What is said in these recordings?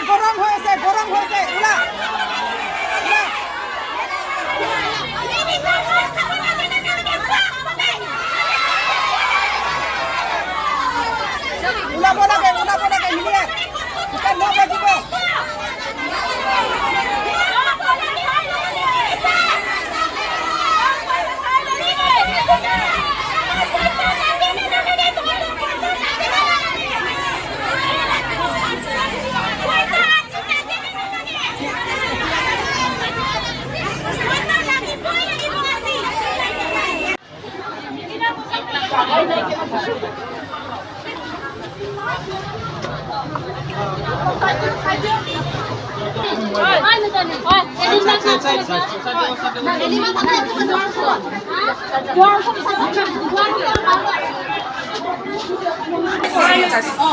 গরম হয়েছে ওলা ওলাব লাগে মিলিয়ে এটা ন বাজিব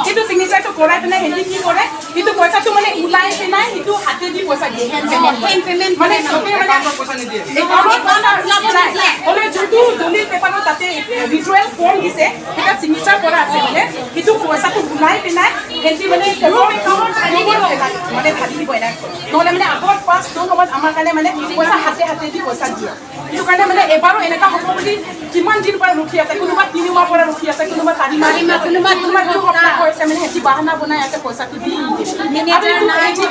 কিন্তু সিগনেচারটো কৰাই পেলাই হেঁতি কি কৰে কিন্তু পইচাটো মানে ওলাই পেলাই সেইটো হাতে দি পইচা দিয়ে পেমেন্ট মানে চবে মানে পইচা নিদিয়ে হ'লে যোনটো দলিল পেপাৰত তাতে ভিজুৱেল ফৰ্ম দিছে সেইটা সিগনেচাৰ কৰা আছে মানে সেইটো পইচাটো ওলাই পেলাই হেঁতি মানে মানে ঢালি দিব এনে নহ'লে মানে আগত ফাৰ্ষ্ট লোন সময়ত আমাৰ কাৰণে মানে পইচা হাতে দি পইচা দিয়ে সেইটো কাৰণে মানে এবাৰো এনেকুৱা হ'ব বুলি কিমান দিন পৰা ৰখি আছে কোনোবা 3 মাহ পৰা ৰখি আছে কোনোবা 4 মাহ কোনোবা 2 সপ্তাহ হৈছে মানে হেঁতি বাহানা বনাই আছে পইচাটো দি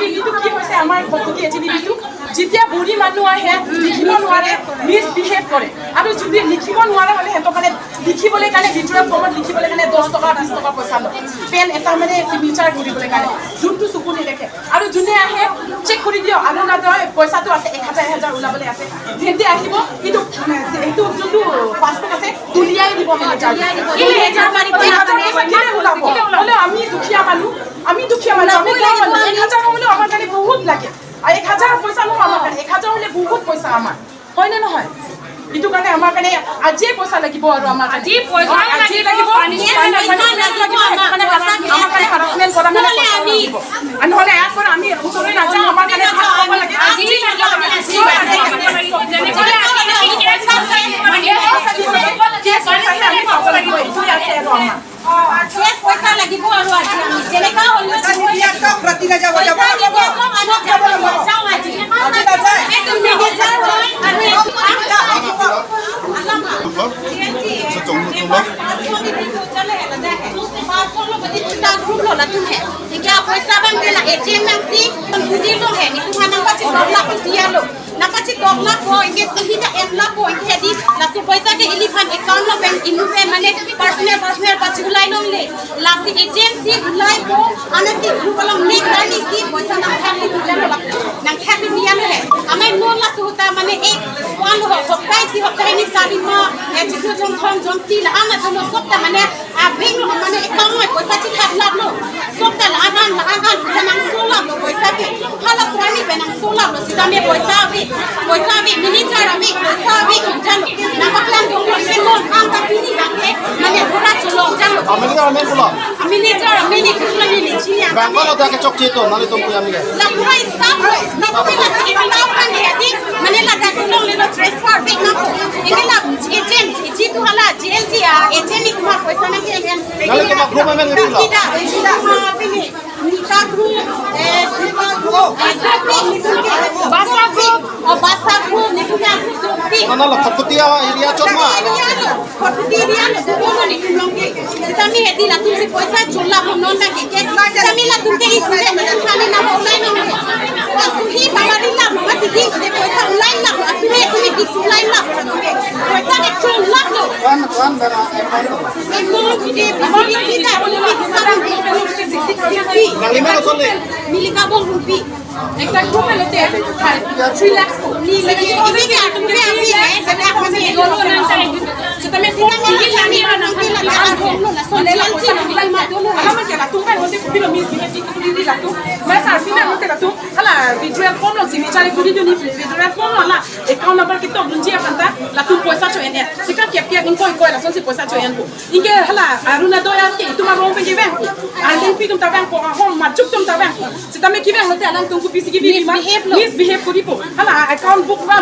এইটো কি হৈছে আমাৰ ভৰ্তি এইটো যেতিয়া বুঢ়ী মানুহ আহে লিখিব নোৱাৰে মিছবিহেভ কৰে আৰু যদি লিখিব নোৱাৰে হ'লে সিহঁতৰ মানে লিখিবলৈ কাৰণে ভিতৰুৱা ফৰ্মত লিখিবলৈ কাৰণে 10 টকা 20 টকা পইচা লয় পেন এটা মানে সিগনেচাৰ কৰিবলৈ কাৰণে যোনটো চকু নেদেখে আৰু যোনে আহে চেক কৰি দিয়ক আৰু নাদৰ পইচাটো আছে 1000 ওলাবলৈ আছে সিহঁতে আহিব কিন্তু এইটো যোনটো পাছপোৰ্ট আছে তুলিয়াই দিব মেনেজাৰ হ'লে আমি দুখীয়া মানুহ আমি 1000 হ'লেও আমাৰ কাৰণে বহুত লাগে আৰু 1000 পইচা নহয় আমাৰ কাৰণে 1000 হ'লে বহুত পইচা আমাৰ হয়নে নহয় ইটো কাৰণে আমাৰ কাৰণে আজিয়ে পইচা লাগিব আৰু আমাৰ আজি পইচা লাগিব আমাৰ কাৰণে হাৰাসমেণ্ট কৰা মানে পইচা লাগিব আৰু নহ'লে ইয়াত পৰা আমি ওচৰলৈ নাযাওঁ আমাৰ কাৰণে ভাত খাব লাগে আজি পইচা লাগিব আৰু আজি আমি যেনেকা হ'লেও প্ৰতিলে যাব Napati dogla ko inge sihita emla ko inge di lasi paisa ke ilifan account lo bank inuve mane personal pachulai lo le lasi agency ulai ko anasi grupalam me karni si paisa na khali bujalo la na khali niya lo hai amai no la suta mane ek wan ho hopai si hopai ni sali ma ejito jon ti la ana thono sopta mane abing mane account lo paisa ti khatla lo sopta la agan janang sola lo paisa ke khala srani benang sola lo sidame paisa Poisa bi militer ami poisa bi jalo napaklan dong selon anta pini range mane pura cholo jalo militer ami ni kusla ni lichia bangko lo take chok chito nali tum puyam ge la pura staff kan hedi mane la ta dong le transfer bi na ko ingela agent jitu hala GLG agent ni kuma poisa na ke nali tum group में नहीं sida bini nika group basa group Basa group ni punya group ni. Mana lo Khaputia area choma. Khaputia area lo bono ni kulonge. Sitami hedi la tumse poisa chola bonon na ke. Sitami la tumke isule khane na online no. Asuhi tamari la mati di de poisa online la asuhi tumi di online la. Poisa de chola lo. Kan bana. Ekono de bisiri kita ni sarang ekono 660. Nalime lo sole. Milika bon rupi. Ekta group में लेते हैं 3 lakhs को नहीं लगी इसी के तुमने अभी है सदा हमने दोनों ना चाहिए तो तुम्हें फोन की लानी है ना लगा दोनों ना सो ले लाची ना मत दोनों हम क्या तुम का होते भी मिस भी की दी ला तू मैं साथी ना होते ला तू हला वीडियो फोन लो सिग्नेचर को दी नहीं वीडियो फोन ला अकाउंट नंबर कितो बुंजी अपन ला तू पैसा चो एने सिका क्या इनको इनको ला सोसी पैसा चो एन को इनके हला अरुणा दोया के तुम रोम पे के बैंक आ लिंक भी तुम ता बैंक को हम मचुक तुम ता बैंक सिता में की बैंक होते अलग तुमको PC key misbehave koribo hala account book ba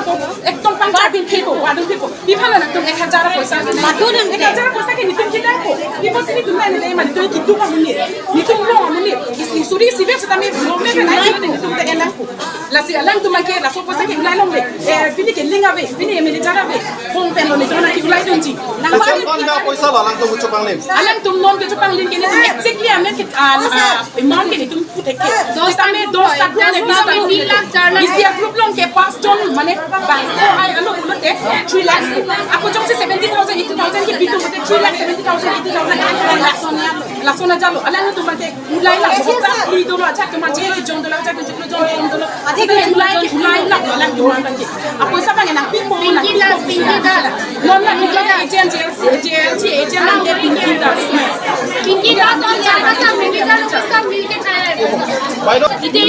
ekdom pangkar bin people adun people biphala na tum 1000 paisa madun 1000 paisa ke nitum nila man to kitu ka muni nitu mo muni isuri sibe sa tami mo me na nitu te elang la si alang tu make la so posa ke ulai long le fini ke linga ve fini e mene jara ve hong pen ni tona ki ulai donji nang Kasi mari kan ba paisa lalang to mucho pang lim. alang tum non ke chupang lin ke ne exactly amen ke imam ke ni tum pute ke dos tame dos tak ne bisa 3 lakh 4 lakh isi group long ke pas ton mane bang ko ai alo ulote 3 lakh aku jong se 70000 8000 ke bitu mate 3 lakh 70000 8000 la sona jalo alang tu mate ulai la bota li do la chak ma je jon do la chak je jon do la ati ke ulai la alang tu man ke aku sa bang na pin mo na pingi da non la pingi da ejen ejen na ke pingi da on jana sa pingi da sa milke khaya Bairo. इथे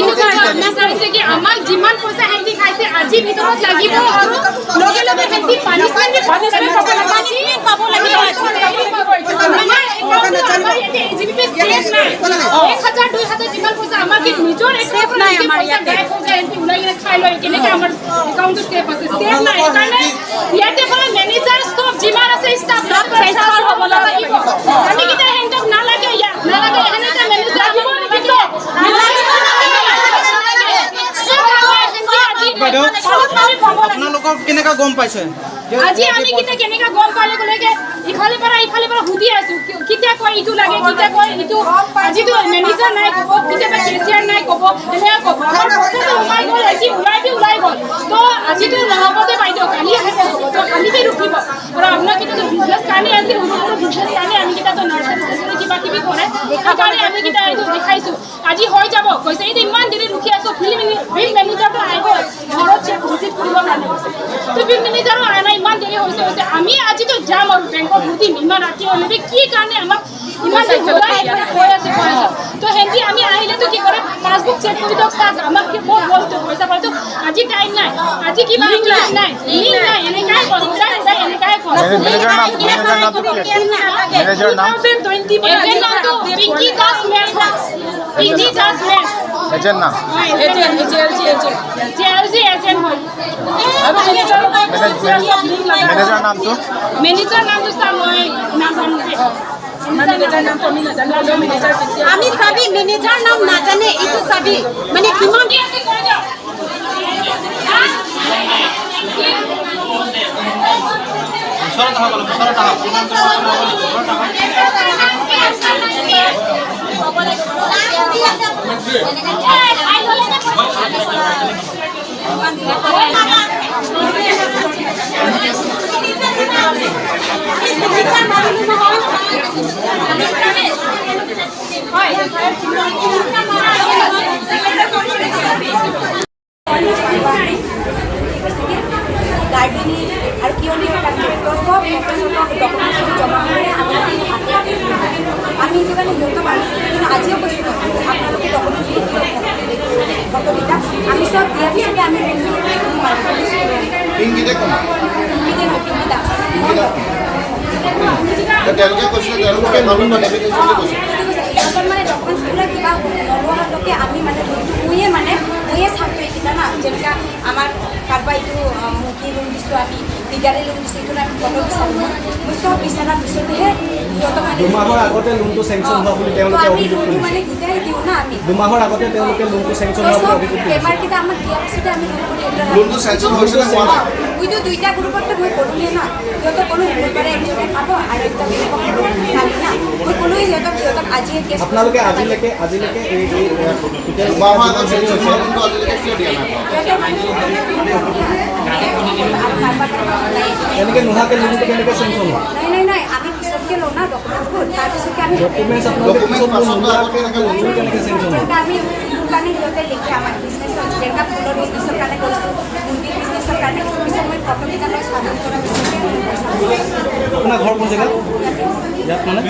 ना करायचे की आम्हाला जिमान पैसा healthy खायचे आजी ভিতৰত লাগিব আৰু লগে লগে হেল্দি পানিশমেন্ট পাব লাগিব আমাৰ এজিপি সেফ নাই 1000 2000 যিমান পইচা আমাৰ কি নিজৰ সেফ নাই আমাৰ ইয়াতে ওলাই খাই লয় কেনেকৈ আমাৰ একাউণ্টটো সেফ আছে সেফ নাই কাৰণে ইয়াতে পৰা মেনেজাৰ ষ্টফ যিমান আছে ষ্টাফ ট্ৰেন্সফাৰ হ'ব লাগিব আমি কিটা হেণ্ডক নালাগে এনেটা মেনেজাৰ দিব লাগিব বাইদেউ আপোনালোকক কেনেকা গম পাইছে আজি আমি কিটা কেনেকা গম পালে গলেকে ইফালে পৰা হুদি আছো কিটা কয় ইটো লাগে কিটা কয় ইটো আজি তো মেনেজাৰ নাই কব কিটা কেচিয়াৰ নাই কব এনে কব আমাৰ প্ৰসেস ওলাই গল আজি ওলাই গল তো আজি তো নহবতে বাইদেউ কালি আহিব তো কালিতে ৰখিব আৰু আপোনাৰ কিটা বিজনেছ কাৰণে আছে উন্নত বিজনেছ কাৰণে আমি কিটা তো নাৰ্চাৰী কিবা কিবি কৰে সেইকাৰণে আমি কিটা এইটো দেখাইছো আজি হৈ যাব কৈছে এই ইমান দেৰি ৰখি আছো ফিল্ম মেনেজাৰটো আহিব ঘৰত চেক ভিজিট কৰিব কাৰণে তো ফিল্ম মেনেজাৰো আনা ইমান দেৰি হৈছে আমি আজি তো যাম আৰু বেংকত ঘুৰিম ইমান ৰাতি হ'লে কি কাৰণে আমাক ইমান হৈ আছে তো হেঁতি আমি আহিলেতো কি কৰে পাছবুক চেক কৰি দিয়ক চাওক আমাক কি বহুত বহুত পইচা পাইতো আজি টাইম নাই আজি কিবা নাই এনেকাই কয় মেনেজাৰ নাম 2020 এজেণ্ট নামটো পিংকি দাস মেছ এজেণ্ট নাম জেলজি এজেণ্ট হয় আৰু মেনেজাৰ নামটো মেনেজাৰ নামটো চা মই নাজানো মেনেজাৰ নাম আমি নাজানো আৰু মেনেজাৰ আমি চাবি মেনেজাৰ নাম নাজানে এইটো চাবি মানে কিমান গাৰ্ডেনিং আৰু কিয়নি সব ডকুমেণ্টছ জমা কৰি আমি হাতে আমি সেইটো কাৰণে সিহঁতক কিন্তু আজিও কৈছোঁ আপোনালোকে ডকুমেণ্টছ ফটোকেইটা আমি চব দিয়াৰ পিছতে আমি পিংকিতে কোন? পিংকি দাস তেওঁলোকে কৈছিলে তেওঁলোকে মানুহ মানে এভিডেঞ্চ কৈছে ইহঁতৰ মানে ডকুমেণ্টছবিলাক কিবা নোলোৱালৈকে আমি মানে ময়ে চাকটো এইকেইটা না যেনেকৈ আমাৰ কাৰোবাৰ এইটো মুৰ্গী লোন দিছোঁ আমি দিগাৰী লোন দিছোঁ এইটো আমি ফটো বিচাৰোঁ মই চব বিচৰাৰ পিছতেহে সিহঁতক মানে দুমাহৰ আগতে লোনটো চেংচন হোৱা বুলি তেওঁলোকে আমি অভিযোগ লোনটো কৰিছে মানে গোটাই দিওঁ না আমি দুমাহৰ আগতে তেওঁলোকে লোনটো চেংচন হোৱা বুলি অভিযোগ কৰিছে পেপাৰকেইটা আমাক দিয়াৰ পিছতে আমি লোনটো চেংচন হৈছে নে হোৱা নাই? মইতো দুইটা গ্ৰুপততো মই কৰোঁহে না সিহঁতক ক'লোঁ মঙ্গলবাৰে একজনে পাব আৰু একদম কালি না মই ক'লোঁ সিহঁতক আজিয়ে কেছ আপোনালোকে আজিলৈকে এই দুমাহৰ আগত চেংচন হোৱা লোনটো আজিলৈকে কিয় দিয়া নাই? এনেকৈ নোহোৱাকৈ লোনটো কেনেকৈ চেংচন হয় নাই আমি পিছতকৈ লওঁ না ডকুমেণ্টছবোৰ তাৰপিছতকৈ আমি ডকুমেণ্টছ আপোনালোকে পিছত নোলোৱাকৈ লোনটো কেনেকৈ চেংচন হয় আমি কাৰণে সিহঁতে লিখে আমাৰ বিজনেছৰ যেনেকৈ ফুলৰ বিজনেছৰ কাৰণে কৰিছোঁ মুৰ্গীৰ বিজনেছৰ কাৰণে কিছু পিছত মই ফটোকেইটা লৈ চাবমিট কৰাৰ পিছতে আপোনাৰ ঘৰ কোন জেগাত ইয়াত মানে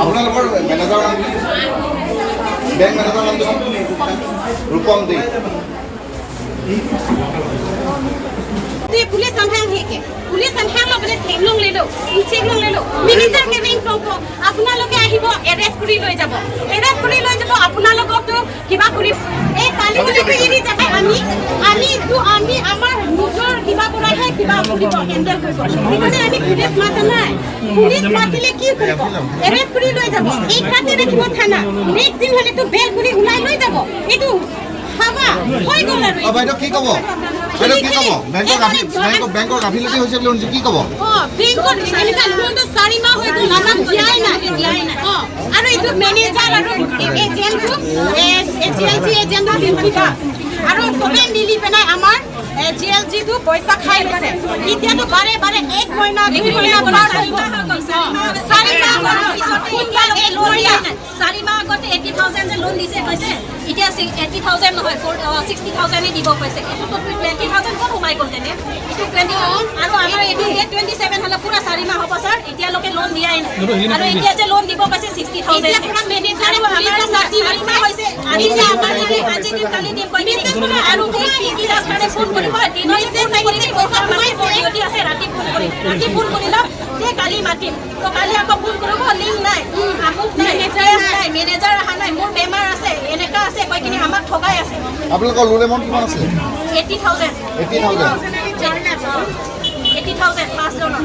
আপোনালোকৰ মেনেজাৰৰ নাম কি? বেংক মেনেজাৰৰ নামটো ৰূপম দে पुलिस संभाल है के पुलिस संभाल अपने थेलुंग ले লওঁ মেনেজাৰকে ৰিং কৰোঁ আপোনালোকে আহিব এৰেষ্ট কৰি লৈ যাব আপোনালোককতো কিবা কৰি এই কালি এৰি যাব আমি আমাৰ নিজৰ কিবা কৰাহে কিবা কৰিব হেণ্ডেল কৰিব সেইকাৰণে আমি পুলিচ মাতা নাই পুলিচ মাতিলে কি কৰিব এৰেষ্ট কৰি লৈ যাব এই কাটে ৰাখিব থানা নেক্সট দিন হ'লেতো বেল কৰি ওলাই লৈ যাব এইটো হাৱা হৈ গ'ল আৰু বাইদেউ কি ক'ব বেংকৰ গাফিলতি হৈছে বুলি শুনিছোঁ কি ক'ব বেংকৰ লোনটো 4 মাহ হৈ গ'ল আমাক দিয়াই নাই আৰু এইটো মেনেজাৰ আৰু এজেণ্টটো এজেণ্ট আৰু চবে মিলি পেলাই আমাৰ জিএলজিটো পইচা খাই লৈছে এতিয়াতো বাৰে 1 মহিনা 2 মহিনা পাৰ হৈ গ'ল 4 মাহ আগতে 80,000 যে লোন দিছে কৈছে এতিয়া 80,000 নহয় 60,000 দিব কৈছে এইটোতো 20,000 ক'ত সোমাই গ'ল তেনে এইটো 20 আৰু আমাৰ এইটো 27 হ'লে পুৰা 4 মাহ হ'ব ছাৰ এতিয়ালৈকে লোন দিয়াই নাই আৰু এতিয়া যে লোন দিব কৈছে 60,000 এতিয়া পুৰা মেনেজাৰে আমাৰ 4 মাহ হৈছে আজি যে আমাৰ আজি দিন কালি দিন কৈ আৰু কি ৰাস্তাৰে ফোন কৰিব দিনতে চাইছে পইচা মাৰিব ডিউটি আছে ৰাতি ফোন কৰিলা যে কালি মাতিম তো কালি আকৌ ফোন কৰিব লিংক নাই আমুক নাই মেনেজাৰ অহা নাই মোৰ বেমাৰ আছে এনেকা আছে কৈ কিনি আমাক ঠগাই আছে আপোনালোকৰ লোন এমাউণ্ট কিমান আছে 80,000 পাঁচজনৰ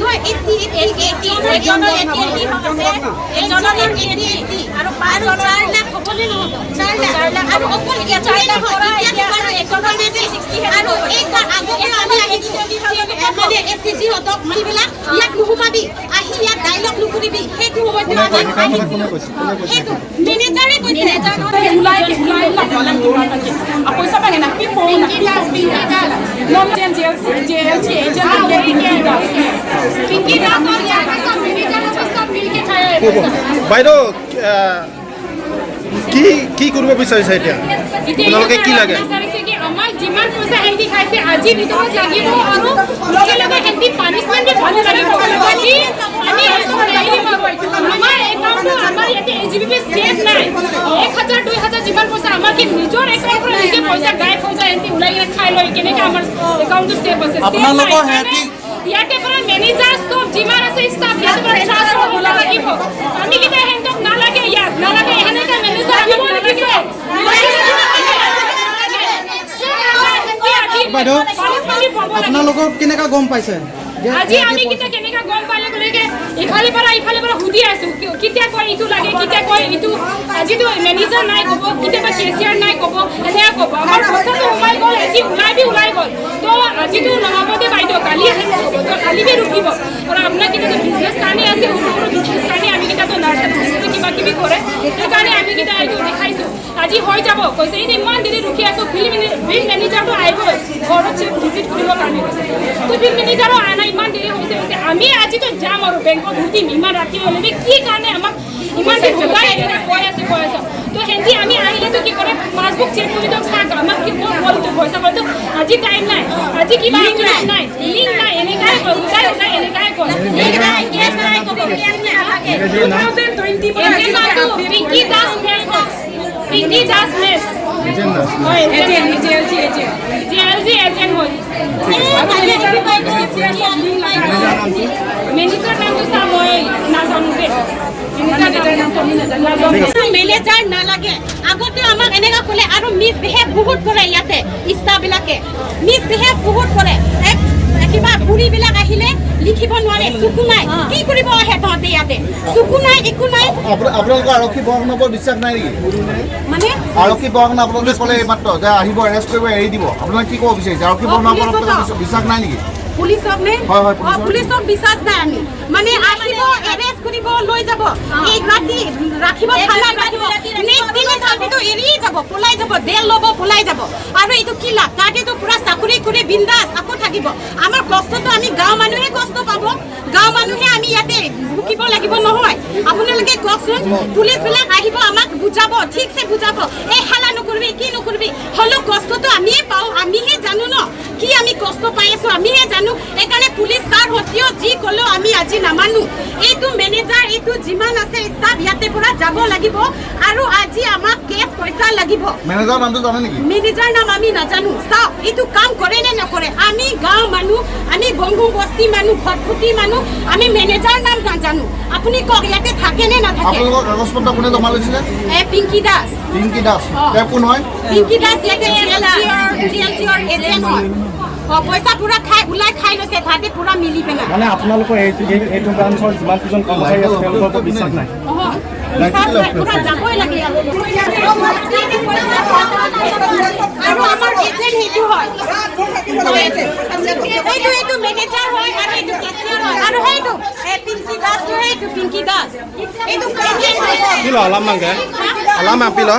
নহয় 80 আৰু 4 লাখ হ'বনে নহ'ব 4 লাখ আৰু অকল 4 লাখ আৰু এইবাৰ আগতে আমি আহিছোঁ মানে এসিজি হতক মাৰিবিলাক ইয়াত নুহুমাবি আহি ইয়াত ডাইলগ নুকৰিবি সেইটো সময়ত সেইটো মেনেজাৰে কৈছে ওলাই পইচা পাগে না কি পঢ়ো না নন জেলজি বাইদেউ কি কৰিব বিচাৰিছে এতিয়া আপোনালোকে কি লাগে আমাৰ যিমান পইচা হেঁতি খাইছে আজি ভিতৰত লাগিব আৰু লগে লগে হেঁতি পানিছমেণ্ট দিব লাগিব আমি আমাৰ একাউণ্ট আমাৰ ইয়াতে এজিবিপি ছেফ নাই 1,000 2,000 যিমান পইচা আমাৰ কি নিজৰ একাউণ্ট পৰা নিজে পইচা গায়ব হৈ যায় হেঁতি ওলাই কিনে খাই লয় কেনেকৈ আমাৰ একাউণ্টটো ছেফ আছে আপোনালোকৰ হেঁতি ইয়াতে পৰা মেনেজাৰ চব যিমান আছে ষ্টাফ ইয়াতে পৰা ট্ৰান্সফাৰ হ'ব লাগিব আমি কিটা হেঁতক নালাগে ইয়াত নালাগে এনেকৈ মেনেজাৰ আহিব লাগিব বাইদেউ আপোনালোকৰ কেনেকৈ গম পাইছে আজি আমি কেনেকৈ গম পালে গ'লেকে ইফালে পৰা সুধি আছোঁ কেতিয়া কয় ইটো লাগে কেতিয়া কয় ইটো আজিতো মেনেজাৰ নাই ক'ব কেতিয়াবা কেচিয়াৰ নাই ক'ব এনেকৈ ক'ব আমাৰ পইচাটো সোমাই গ'ল আজি ওলাই গ'ল তো আজিতো নহ'ব দে বাইদেউ কালি আহিব তো কালি বি ৰখিব আৰু আপোনাৰ কেতিয়াতো বিজনেছ কাৰণে আছে সৰু বিজনেছ কাৰণে আমি কেতিয়াতো নাৰ্চাৰী কিবা কিবি কৰে সেইকাৰণে আমি কেতিয়া এইটো দেখাইছোঁ আজি হৈ যাব কৈছে এই ইমান দেৰি ৰখি আছোঁ ফিল্ম মেনেজাৰটো আহিব ঘৰত ভিজিট কৰিবৰ কাৰণে কৈছে তো ফিল্ম মেনেজাৰো অহা নাই ইমান দেৰি হৈছে আমি আজিতো যাম আৰু বেংকত উঠিম ইমান ৰাতি হ'লে কি কাৰণে আমাক ইমান দেৰি কৈ আছোঁ তো সেহেঁতি আমি আহিলেতো কি কৰে পাছবুক চেক কৰি দিয়ক চাওক আমাক কি ক'ত হ'ল পইচা ক'তো আজি টাইম নাই আজি কিবা লিংক নাই এনেকাই কয় এনেকাই কয় কেছ নাই ক'ব কেছ নাই 2020 পৰা পিংকি দাস মেছ হয় এজেণ্ট হয় মেনেজাৰ নামটো চাব নাজানো মেনেজাৰ নালাগে আগতে আমাক এনেকুৱা ক'লে আৰু মিছবিহেভ বহুত কৰে ইয়াতে ষ্টাফবিলাকে মিছবিহেভ বহুত কৰে কিবা বুঢ়ীবিলাক আহিলে লিখিব নোৱাৰে চকু নাই কি কৰিব আহে তহঁতে ইয়াতে চকু নাই একো নাই আপোনালোকৰ আৰক্ষী প্ৰশাসনৰ ওপৰত বিশ্বাস নাই নেকি মানে আৰক্ষী প্ৰশাসনে আপোনালোকে ক'লে এইমাত্ৰ যে আহিব এৰেষ্ট কৰিব এৰি দিব আপোনালোকে কি ক'ব বিচাৰিছে আৰক্ষী প্ৰশাসনৰ ওপৰত বিশ্বাস নাই নেকি পুলিচক নে হয় পুলিচক বিশ্বাস নাই আমি মানে আহিব এৰেষ্ট কৰিব লৈ যাব এই ৰাতি ৰাখিব থানাত ৰাখিব নেক্সট দিনে তাহাঁতিতো এৰিয়ে যাব পলাই যাব বেল ল'ব পলাই যাব আৰু এইটো কি লাভ তাহাঁতিতো পুৰা চাকৰি কৰি বিন্দাছ আকৌ থাকিব আমাৰ কষ্টটো আমি গাঁও মানুহে কষ্ট পাব গাঁও মানুহে আমি ইয়াতে ভুকিব লাগিব নহয় আপোনালোকে কওকচোন পুলিচবিলাক আহিব আমাক বুজাব ঠিকছে বুজাব এই হালা নকৰিবি কি নকৰিবি হ'লেও কষ্টটো আমিয়ে পাওঁ আমিহে জানো ন কি আমি কষ্ট পাই আছোঁ আমিহে জানো এইকাৰণে পুলিচ ছাৰ হতিও যি ক'লেও আমি আজি নামানো এইটো মেনেজাৰ এইটো যিমান আছে ষ্টাফ ইয়াতে পৰা যাব লাগিব আৰু আজি আমাক কেছ পইচা লাগিব মেনেজাৰৰ নামটো জানে নেকি মেনেজাৰ নাম আমি নাজানো চাওক এইটো কাম কৰে নে নকৰে আমি গাঁও মানুহ আমি গংগু বস্তি মানুহ ঘৰখুটি মানুহ আমি মেনেজাৰ নাম নাজানো আপুনি কওক ইয়াতে থাকে নে নাথাকে আপোনালোকৰ কাগজ পত্ৰ কোনে জমা লৈছিলে পিংকি দাস তেওঁ কোন হয় পিংকি দাস ইয়াতে জিএলচিৰ এজেণ্ট হয় পইচা পুৰা ওলাই খাই লৈছে তাতে পুৰা মিলি পেলাই মানে আপোনালোকৰ এইটো ব্ৰাঞ্চৰ যিমান কেইজন কৰ্মচাৰী আছে তেওঁলোকৰ ওপৰত বিশ্বাস নাই পুৰা যাবই লাগে আৰু আমাৰ এজেণ্ট সেইটো হয় এইটো মেনেজাৰ হয় আৰু এইটো কেচিয়াৰ হয় আৰু সেইটো পিংকি দাস এইটো পিংকি দাস এইটো এজেণ্ট হয় pilo alama pilo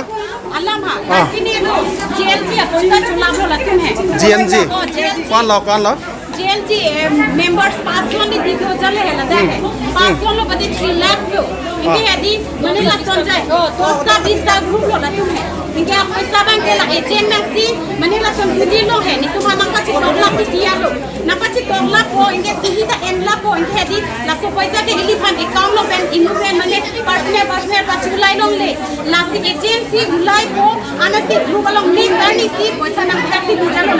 alama ini lo JLG पैसा चुनाव लो लगते हैं GNG कौन लो JLG members 500 ने दीदो चले है लगा है 500 लो बदे 3 लाख लो इनके यदि मने लासन जाए ओ 10 का 20 का ग्रुप लो लगते हैं इनके आप पैसा बैंक के ला एजेंट में सी मने लासन बुद्धि लो है नि तुम नका ची टोला पिटिया लो नका ची टोला को इनके सुविधा एनला को इनके यदि लासो पैसा के हिली फंड अकाउंट लो बैंक इनु बैंक मने पर्सनल पचुलाई लो ले लासी एजेंसी उलाई को आना सी ग्रुप लो लिंक करनी सी पैसा ना खाती बुझा लो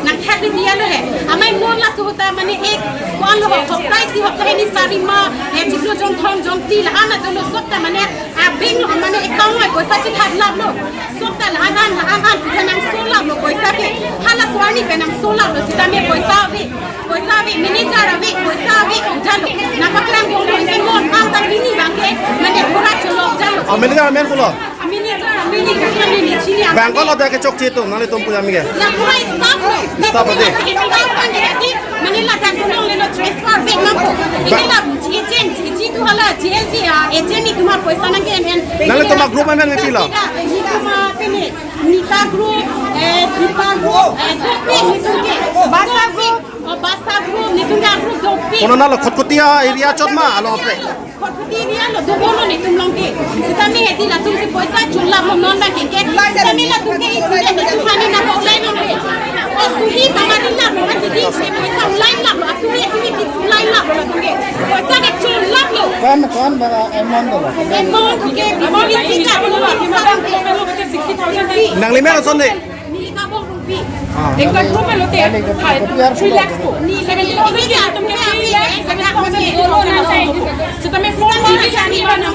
ना खाती दिया लो है हमें नो लासो होता मने एक कौन हो हफ्ता सी हफ्ता नि सारी मा ए जिलो जंग थंग जंग ती लाना दलो सकता मने बिंग मने अकाउंट में पैसा ची खात लाभ लो सकता लागान जनम सोला लो पैसा के हाला स्वानी पेनम सोला लो सीता में पैसा आवे मैनेजर आवे पैसा आवे जालो ना पकड़म बोलो इनके मोन काम तक नहीं बांके मने पूरा चलो जालो मैनेजर मेन बोलो मैनेजर नहीं चिनी बैंक को लदा के चोक चेतो नाले तुम पूजा मिगे ना पूरा स्टाफ होते मने लगा को ले लो ट्रांसफर बैंक नंबर इने ला एजेंट जी तू हला JLG एजेंट नहीं तुम्हारा पैसा ना के नाले तुम ग्रुप में पिलो नीता ग्रुप दीपा ग्रुप बासा ग्रुप नितुंगा ग्रुप दोपी कोनो ना खटखटिया एरिया चोदमा आलो अपरे खटखटी एरिया लो दो बोलो नहीं तुम लोग के सितामी है दिला तुमसे पैसा चुल्ला लो नॉन बैंकिंग के सितामी ला तुम के इसलिए नहीं खाने ना ऑनलाइन होंगे और सुही हमारी ला लो दीदी से पैसा ऑनलाइन ला लो तुम्हें एक्टिविटी ऑनलाइन ला लो तुमके पैसा के चुल्ला लो कौन अमाउंट दो अमाउंट के अमाउंट इसी का बोलो कि 60,000 नंगली में रसों दे नीका बोल रुपी एक ग्रुप में लोटे 3 लाख को 70,000 के तुम के 3 लाख 70,000 so तुम्हें फोन में जानी बना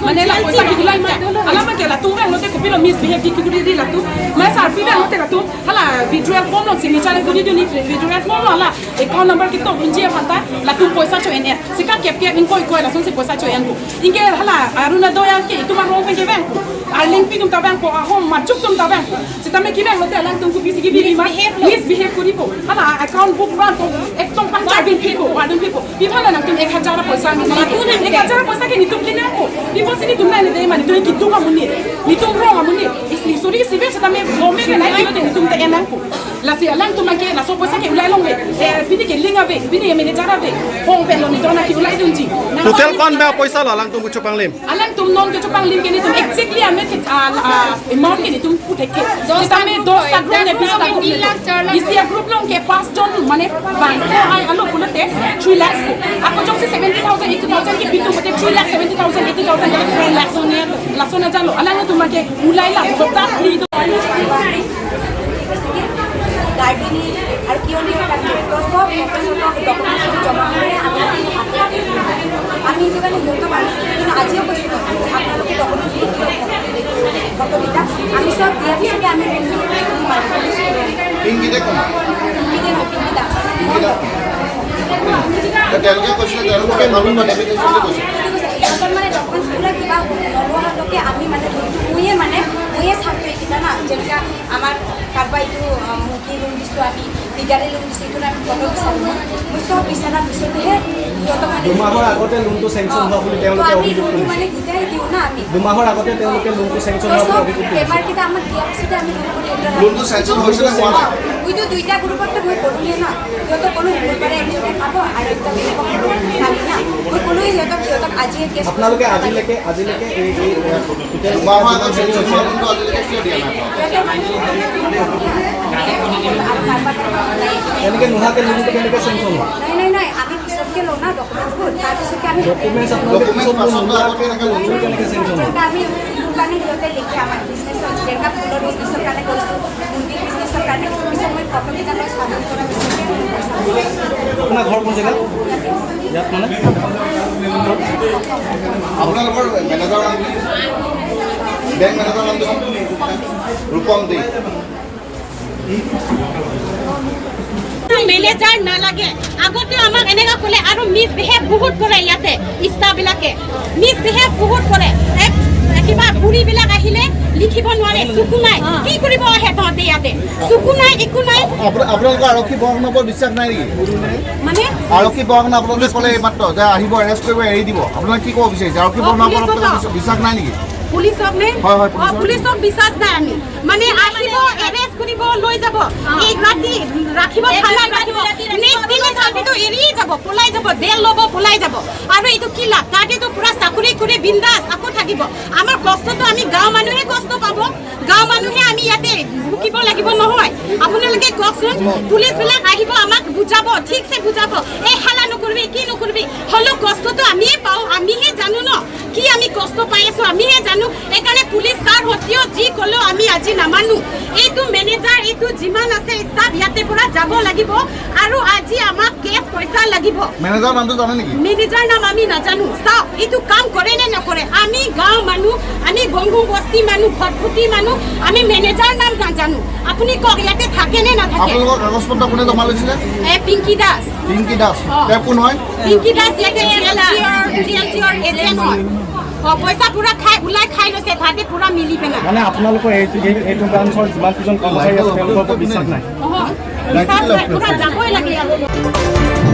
मने ला पैसा की गुलाई में अलग के ला तू में लोटे को पिलो मिसबिहेव की कुड़ी दी ला तू मैं सार पी में लोटे ला तू हला विड्रॉल फॉर्म लो सिग्नेचर कुड़ी दी नहीं विड्रॉल फॉर्म ला अकाउंट नंबर की तो उनजे पता ला तू पैसा चो एन सिका केप के इनको कोई ला से पैसा चो एन को इनके हला अरुणा दोया के तुम रो में के बैंक आ लिंक भी तुम ता बैंक को आ होम माचुक तुम ता बैंक से तमे की बैंक लोटे ला तुमको किसी की भी misbehave करी पो हला अकाउंट बुक वा तो एक तुम पंचा बिल पे को वादन पे को बिफाना ना तुम 1,000 पैसा नि तू ने 1,000 पैसा के नि तुम के ना को बिफो से नि तुम ना दे माने तुम की तुम का मुनी नि तुम रो का मुनी इसलिए सोरी सिवे से तमे गोमे के ना यो नि तुम ते एना को la si alang tu make la so पैसा के उलाई लोगे बिनी के लिंग आवे बिनी मैनेजर आवे होम पे लो नि दोना की उलाई दुंजी टोटल कौन बे पैसा ला लंग तुम कुछ पांगलेम alang तुम नॉन के चुपांग लिंग के नि तुम एक्जेक्टली हमें के अमाउंट के नि तुम पुटे के तमे 10 का ग्रुप ने 20 का ग्रुप इसी ग्रुप लोग के पास जन माने बैंक को आई आलो बुलते 3 लाख को आपको जो से 70,000 80,000 के बितु बते 3 लाख 70,000 80,000 के 3 लाख सोने ला सोना जालो alang तुम के उलाई ला होता ली गार्डनी और क्यों नहीं करते तो सब प्रोफेशनल डॉक्यूमेंट्स जमा করে আমি এখানে বলতে পারি কিন্তু আজও কইছি আপনাদের ডকুমেন্টস ফটোটা আমি সব দিয়া দিছি আমি পিংকি দেখো তেওঁলোকে কৈছিলে তেওঁলোকে মানুহ মানে ডেপুটেশ্যনলৈ গৈছে এখন মানে ডকুমেন্টসগুলো কিবা নলোৱা লোকে আমি মানে মুয়ে ছাত্ৰ এইকেইটা না যেনেকা আমাৰ কাৰোবা এইটো মুখী লোন দিছোঁ আমি লিগালি লোন দিছোঁ এইটো আমি ফটো বিচাৰোঁ মই চব বিচৰাৰ পিছতহে সিহঁতক মানে দুমাহৰ আগতে লোনটো চেংচন হোৱা বুলি তেওঁলোকে অভিযোগ কৰিছে মানে গীতাই দিওঁ না আমি দুমাহৰ আগতে তেওঁলোকে লোনটো চেংচন হোৱা বুলি অভিযোগ কৰিছে পেপাৰকেইটা আমাক দিয়াৰ পিছতে আমি লোনটো চেংচন হৈছে নে হোৱা নাই মইতো দুইটা গ্ৰুপতে মই কৰোঁহে না সিহঁতক ক'লো মঙ্গলবাৰে একজনে খাব আৰু একদম খালি না মই ক'লো সিহঁতক আজি কেছ আপোনালোকে আজিলৈকে এই দুমাহৰ আগত চেংচন হোৱা লোনটো আজিলৈকে কিয় দিয়া নাই এনেকৈ নোহোৱাকৈ লোনটো কেনেকৈ চেংচন হয় নাই আমি পিছত ডকুমেণ্টছ ডকুমেণ্ট পাছতো আগতে এনেকৈ লৈছোঁ কেনেকৈ চেঞ্চন হ'ল আমি কাৰণে সিহঁতে লিখে আমাৰ বিজনেছৰ যেনেকৈ ফুলৰ বিজনেছৰ কাৰণে কৰিছোঁ মুৰ্গীৰ বিজনেছৰ কাৰণে পিছত মই ফটোকেইটা লৈ চাবন কৰা পিছতে আপোনাৰ ঘৰ কোন জেগাত ইয়াত মানে আপোনালোকৰ মেনেজাৰৰ নাম কি বেংক মেনেজাৰৰ নামটো ৰূপম দে মেনেজাৰ নালাগে আগতে আমাক এনেকা ক'লে আৰু মিছবিহেভ বহুত কৰে ইয়াতে ষ্টাফবিলাকে মিছবিহেভ বহুত কৰে কিবা বুঢ়ীবিলাক আহিলে লিখিব নোৱাৰে চকু নাই কি কৰিব আহে তহঁতে ইয়াতে চকু নাই একো নাই আপোনালোকৰ আৰক্ষী প্ৰশাসনৰ ওপৰত বিশ্বাস নাই নেকি মানে আৰক্ষী প্ৰশাসনে আপোনালোকে ক'লে এইমাত্ৰ যে আহিব এৰেষ্ট কৰিব এৰি দিব আপোনালোকে কি ক'ব বিচাৰিছে আৰক্ষী প্ৰশাসনৰ ওপৰত বিশ্বাস নাই নেকি পুলিচক নে হয় হয় পুলিচক বিশ্বাস নাই আমি মানে আহিব এৰেষ্ট কৰিব লৈ যাব এক ৰাতি ৰাখিব থানাত ৰাখিব নেক্সট দিনে তাহাঁতিতো এৰিয়ে যাব পলাই যাব বেল ল'ব পলাই যাব আৰু এইটো কি লাভ তাহাঁতিতো পুৰা চাকৰি কৰি বিন্দাছ আকৌ থাকিব আমাৰ কষ্টটো আমি গাঁও মানুহে কষ্ট পাব গাঁও মানুহে আমি ইয়াতে ভুকিব লাগিব নহয় আপোনালোকে কওকচোন পুলিচবিলাক আহিব আমাক বুজাব ঠিকছে বুজাব এই হালা নকৰিবি কি নকৰিবি হ'লেও কষ্টটো আমিয়ে পাওঁ আমিহে জানো ন কি আমি কষ্ট পাই আছো আমিহে জানো এইকাৰণে পুলিচ ছাৰ হতিও যি ক'লেও আমি আজি নামানো এইটো মেনেজাৰ এইটো যিমান আছে ষ্টাফ ইয়াতে পৰা যাব লাগিব আৰু আজি আমাক কেছ পইচা লাগিব মেনেজাৰৰ নামটো জানে নেকি মেনেজাৰ নাম আমি নাজানো চাওক এইটো কাম কৰে নে নকৰে আমি গাঁও মানুহ আমি গংগু বস্তি মানুহ ঘটফুটি মানুহ আমি মেনেজাৰ নাম নাজানো আপুনি কওক ইয়াতে থাকে নে নাথাকে আপোনালোকৰ কাগজ পত্ৰ কোনে জমা লৈছিলে পিংকি দাস পিংকি দাস তেওঁ কোন হয় পিংকি দাস ইয়াতে জিএলচিৰ এজেণ্ট হয় পইচা পুৰা খাই ওলাই খাই লৈছে তাহাঁতে পুৰা মিলি পেলাই মানে আপোনালোকৰ এইটো ব্ৰাঞ্চৰ যিমান কেইজন কৰ্মচাৰী আছে তেওঁলোকৰ ওপৰত বিশ্বাস নাই পুৰা যাবই লাগে